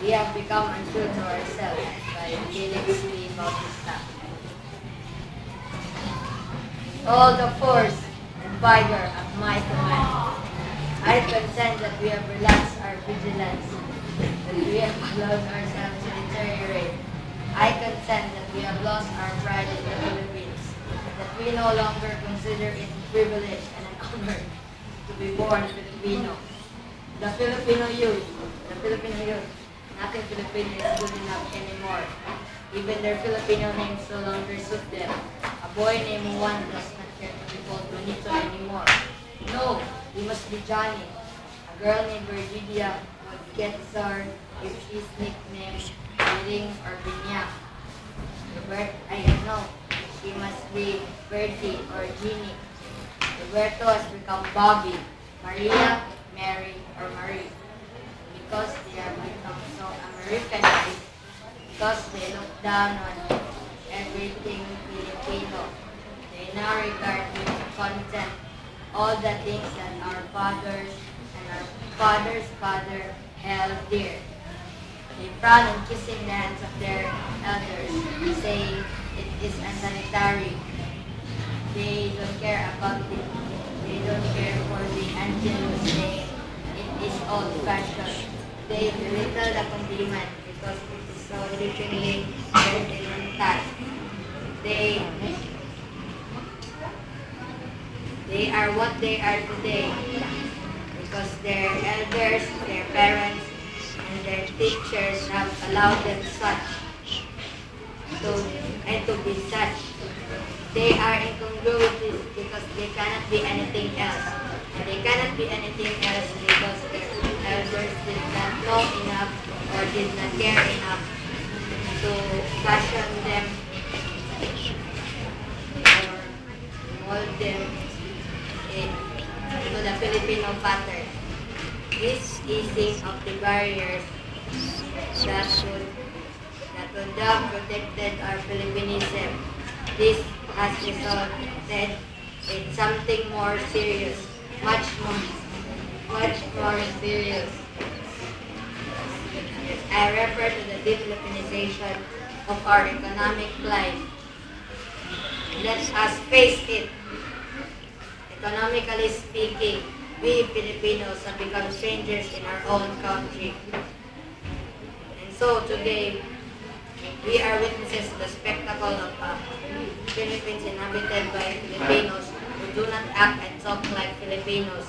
We have become untrue to ourselves by Felix P. Bautista. All the force and vigor of my command, I contend that we have relaxed our vigilance, that we have allowed ourselves to deteriorate. I contend that we have lost our pride in the Philippines, that we no longer consider it a privilege and an honor to be born Filipino. The Filipino youth, nothing Filipino is good enough anymore. Even their Filipino names no longer suit them. A boy named Juan does not care to be called Bonito anymore. No, he must be Johnny. A girl named Virginia would get sour if she's nicknamed Biring or Binya. I know, she must be Bertie or Jeannie. Roberto has become Bobby, Maria, Mary, or Marie. Because they have become so Americanized, because they look down on everything Filipino, they now regard with contempt all the things that our fathers and our father's father held dear. They frown on kissing the hands of their elders, saying it is unsanitary. They don't care about it. They don't care for the Angelus, saying it is old-fashioned. They belittle the condiment because it is so literally very They are what they are today because their elders, their parents, and their teachers have allowed them to be such. They are incongruities because they cannot be anything else. And they cannot be anything else because their elders did not know enough or did not care enough to fashion them or mold them into the Filipino pattern. This easing of the barriers that would have protected our Filipinism, this has resulted in something more serious, much more serious. I refer to the de-Filipinization of our economic life. Let us face it. Economically speaking, we Filipinos have become strangers in our own country. And so today, we are witnesses to the spectacle of Philippines inhabited by Filipinos who do not act and talk like Filipinos.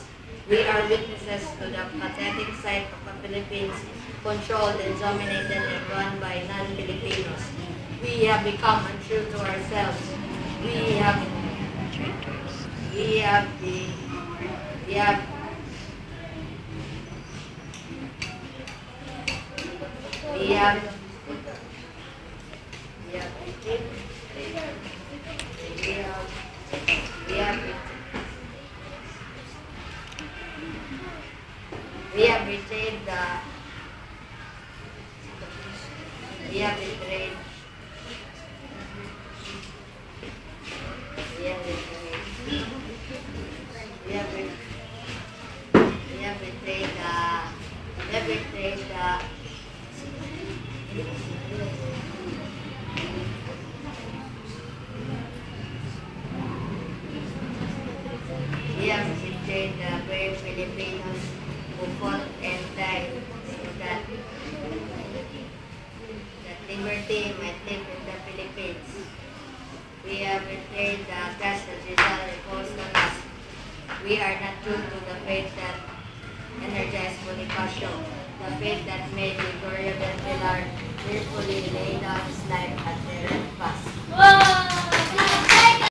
We are witnesses to the pathetic sight of a Philippines controlled and dominated and run by non-Filipinos. We have become untrue to ourselves. We have betrayed the brave Filipinos who fought and died so that liberty might live in the Philippines. We have betrayed the trust that Rizal reposed on us. We are not true to the faith that energized Bonifacio, the faith that made Gregorio del Pilar cheerfully lay down his life at the Red Pass.